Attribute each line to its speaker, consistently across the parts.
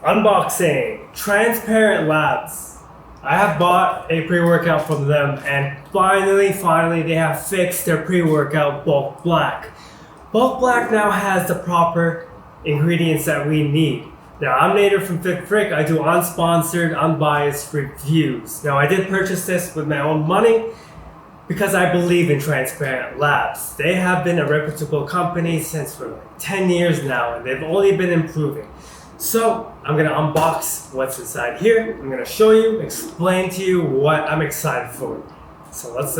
Speaker 1: Unboxing Transparent Labs. I have bought a pre-workout from them, and finally they have fixed their pre-workout Bulk Black. Bulk Black now has the proper ingredients that we need. Now, I'm Nader from Fit Frick. I do unsponsored, unbiased reviews. Now, I did purchase this with my own money because I believe in Transparent Labs. They have been a reputable company since for like 10 years now, and they've only been improving. So I'm gonna unbox what's inside here. I'm gonna show you, explain to you what I'm excited for. So let's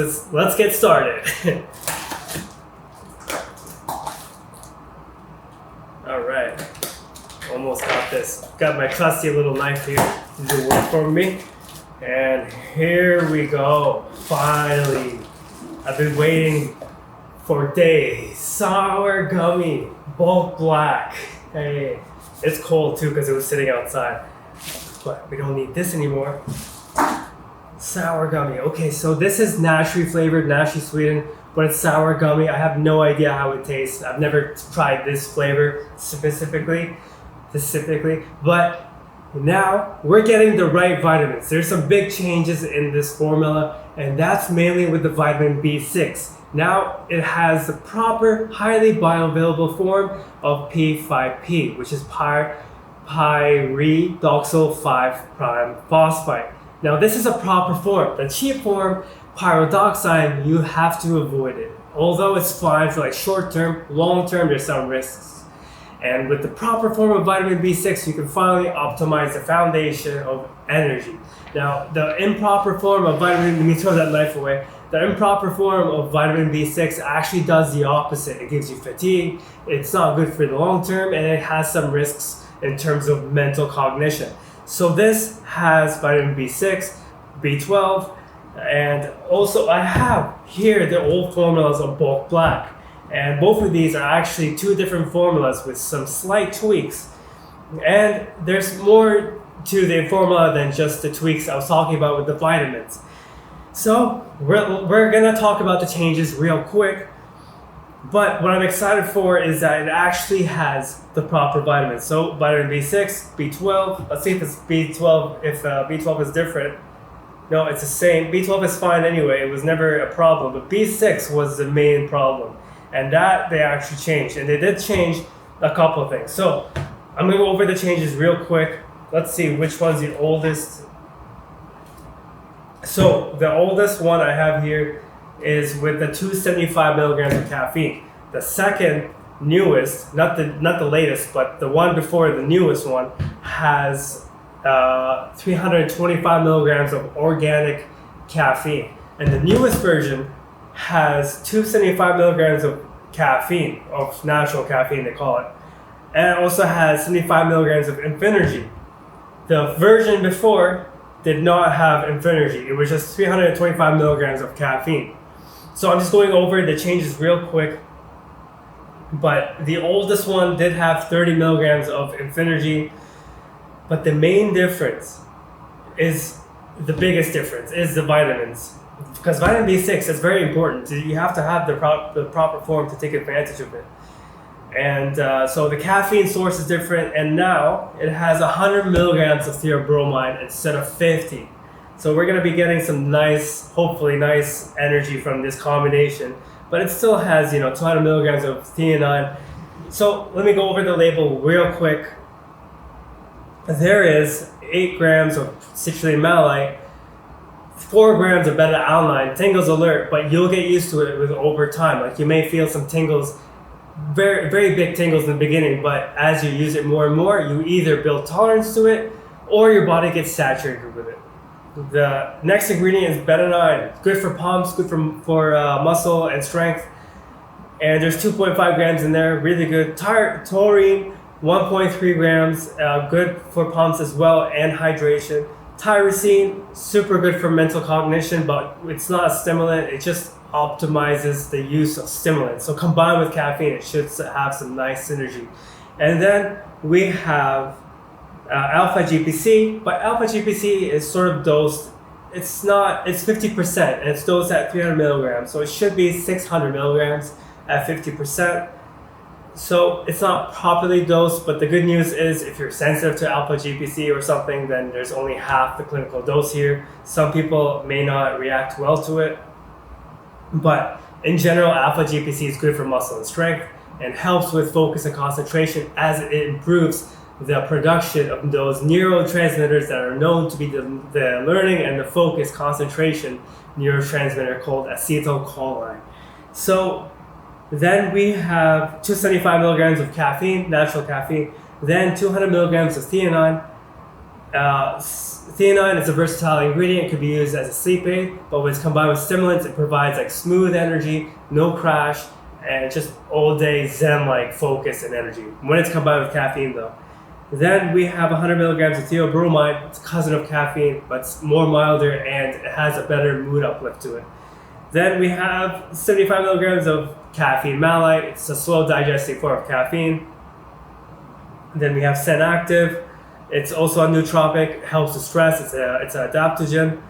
Speaker 1: get started. All right, almost got this. Got my trusty little knife here to do work for me. And here we go, finally. I've been waiting for days. Sour gummy, Bulk Black. Hey. It's cold too because it was sitting outside, but we don't need this anymore. Sour gummy. Okay, so this is naturally flavored, naturally sweetened, but it's sour gummy. I have no idea how it tastes. I've never tried this flavor specifically, but now we're getting the right vitamins. There's some big changes in this formula, and that's mainly with the vitamin B6. Now it has the proper, highly bioavailable form of P5P, which is pyridoxal 5' phosphate. Now this is a proper form. The cheap form, pyridoxine, you have to avoid it. Although it's fine for like short term, long term there's some risks. And with the proper form of vitamin B6, you can finally optimize the foundation of energy. Now the improper form of vitamin, let me throw that knife away. The improper form of vitamin B6 actually does the opposite. It gives you fatigue, it's not good for the long term, and it has some risks in terms of mental cognition. So this has vitamin B6, B12, and also I have here the old formulas of Bulk Black. And both of these are actually two different formulas with some slight tweaks. And there's more to the formula than just the tweaks I was talking about with the vitamins. So we're gonna talk about the changes real quick, but what I'm excited for is that it actually has the proper vitamins. So vitamin B6, B12, let's see if it's B12, if B12 is different. No, it's the same. B12 is fine anyway, it was never a problem, but B6 was the main problem. And that they actually changed, and they did change a couple of things. So I'm gonna go over the changes real quick. Let's see which one's the oldest. So the oldest one I have here is with the 275 milligrams of caffeine. The second newest, not the latest, but the one before the newest one has 325 milligrams of organic caffeine. And the newest version has 275 milligrams of caffeine, of natural caffeine they call it. And it also has 75 milligrams of Infinergy. The version before did not have Infinergy. It was just 325 milligrams of caffeine. So I'm just going over the changes real quick. But the oldest one did have 30 milligrams of Infinergy. But the main difference is, the biggest difference is the vitamins. Because vitamin B6 is very important. You have to have the proper form to take advantage of it. And so the caffeine source is different, and now it has 100 milligrams of theobromine instead of 50. So we're going to be getting some nice, hopefully nice energy from this combination. But it still has, 200 milligrams of theanine. So let me go over the label real quick. There is 8 grams of citrulline malate, 4 grams of beta-alanine, tingles alert, but you'll get used to it with over time. Like you may feel some tingles, very, very big tingles in the beginning, but as you use it more and more, you either build tolerance to it or your body gets saturated with it. The next ingredient is beta-9, good for pumps, good for muscle and strength. And there's 2.5 grams in there, really good. Taurine, 1.3 grams, good for pumps as well and hydration. Tyrosine, super good for mental cognition, but it's not a stimulant, it just optimizes the use of stimulants. So combined with caffeine, it should have some nice synergy. And then we have alpha GPC, but alpha GPC is sort of dosed, it's 50%, and it's dosed at 300 milligrams, so it should be 600 milligrams at 50%. So it's not properly dosed, but the good news is if you're sensitive to alpha GPC or something, then there's only half the clinical dose here. Some people may not react well to it, but in general, alpha GPC is good for muscle and strength and helps with focus and concentration as it improves the production of those neurotransmitters that are known to be the learning and the focus concentration neurotransmitter called acetylcholine. So then we have 275 milligrams of caffeine, natural caffeine, then 200 milligrams of theanine. Theanine is a versatile ingredient. It could be used as a sleep aid, but when it's combined with stimulants, it provides like smooth energy, no crash, and just all day zen-like focus and energy. When it's combined with caffeine though. Then we have 100 milligrams of theobromine. It's a cousin of caffeine, but it's more milder and it has a better mood uplift to it. Then we have 75 milligrams of caffeine malate. It's a slow digesting form of caffeine. Then we have Senactive. It's also a nootropic, helps with stress. It's an adaptogen.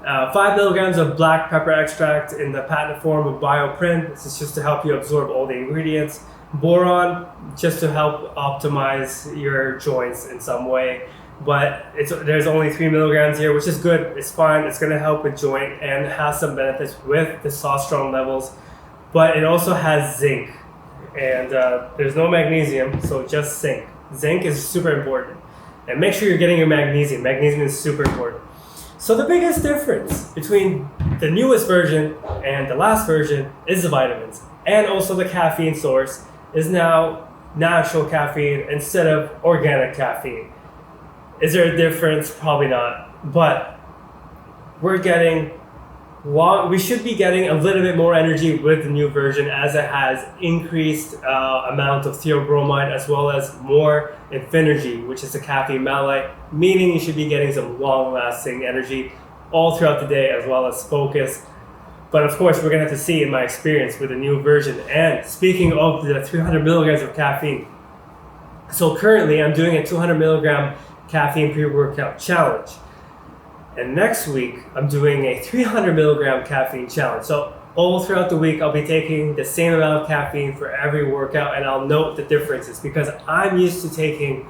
Speaker 1: 5 milligrams of black pepper extract in the patented form of bioprint. This is just to help you absorb all the ingredients. Boron, just to help optimize your joints in some way. But there's only 3 milligrams here, which is good. It's fine. It's going to help with joint and has some benefits with testosterone levels. But it also has zinc. And there's no magnesium, so just zinc. Zinc is super important. And make sure you're getting your magnesium. Magnesium is super important. So the biggest difference between the newest version and the last version is the vitamins. And also the caffeine source is now natural caffeine instead of organic caffeine. Is there a difference? Probably not. But we should be getting a little bit more energy with the new version as it has increased amount of theobromine as well as more Infinergy, which is the caffeine malate, meaning you should be getting some long-lasting energy all throughout the day as well as focus. But of course, we're going to have to see in my experience with the new version. And speaking of the 300 milligrams of caffeine, so currently I'm doing a 200 milligram caffeine pre-workout challenge. And next week, I'm doing a 300 milligram caffeine challenge. So all throughout the week, I'll be taking the same amount of caffeine for every workout, and I'll note the differences because I'm used to taking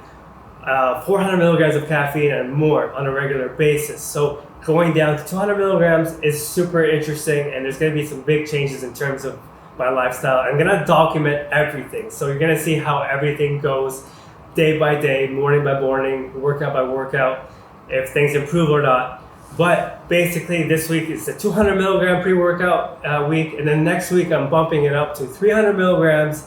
Speaker 1: 400 milligrams of caffeine and more on a regular basis. So going down to 200 milligrams is super interesting, and there's going to be some big changes in terms of my lifestyle. I'm going to document everything. So you're going to see how everything goes day by day, morning by morning, workout by workout, if things improve or not. But basically this week is the 200 milligram pre-workout week, and then next week I'm bumping it up to 300 milligrams.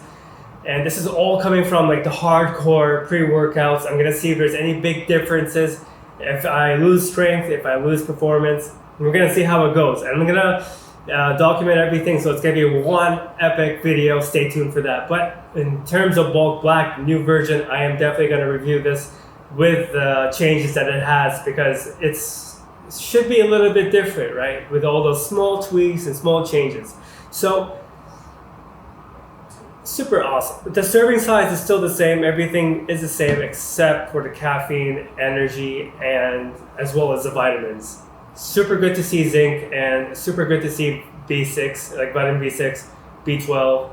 Speaker 1: And this is all coming from like the hardcore pre-workouts. I'm gonna see if there's any big differences. If I lose strength, if I lose performance, we're gonna see how it goes. And I'm gonna document everything, so it's gonna be one epic video. Stay tuned for that. But in terms of Bulk Black, new version, I am definitely gonna review this with the changes that it has because it should be a little bit different, right? With all those small tweaks and small changes. So, super awesome. The serving size is still the same. Everything is the same except for the caffeine, energy, and as well as the vitamins. Super good to see zinc and super good to see B6, like vitamin B6, B12.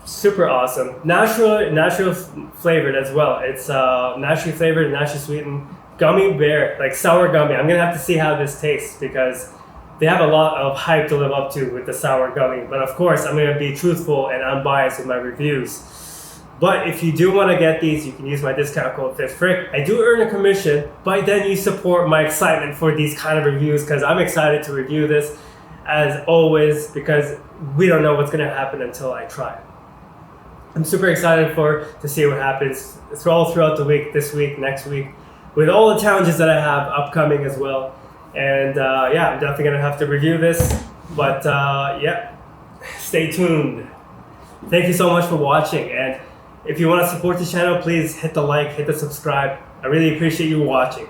Speaker 1: Super awesome. Natural flavored as well. It's naturally flavored, naturally sweetened. Gummy bear, like sour gummy. I'm gonna have to see how this tastes because they have a lot of hype to live up to with the sour gummy. But of course, I'm gonna be truthful and unbiased with my reviews. But if you do want to get these, you can use my discount code FIFTFRIC. I do earn a commission, but then you support my excitement for these kind of reviews because I'm excited to review this as always because we don't know what's gonna happen until I try. I'm super excited to see what happens. It's all throughout the week, this week, next week, with all the challenges that I have upcoming as well. And yeah, I'm definitely gonna have to review this, but yeah, stay tuned. Thank you so much for watching. And if you wanna support the channel, please hit the like, hit the subscribe. I really appreciate you watching.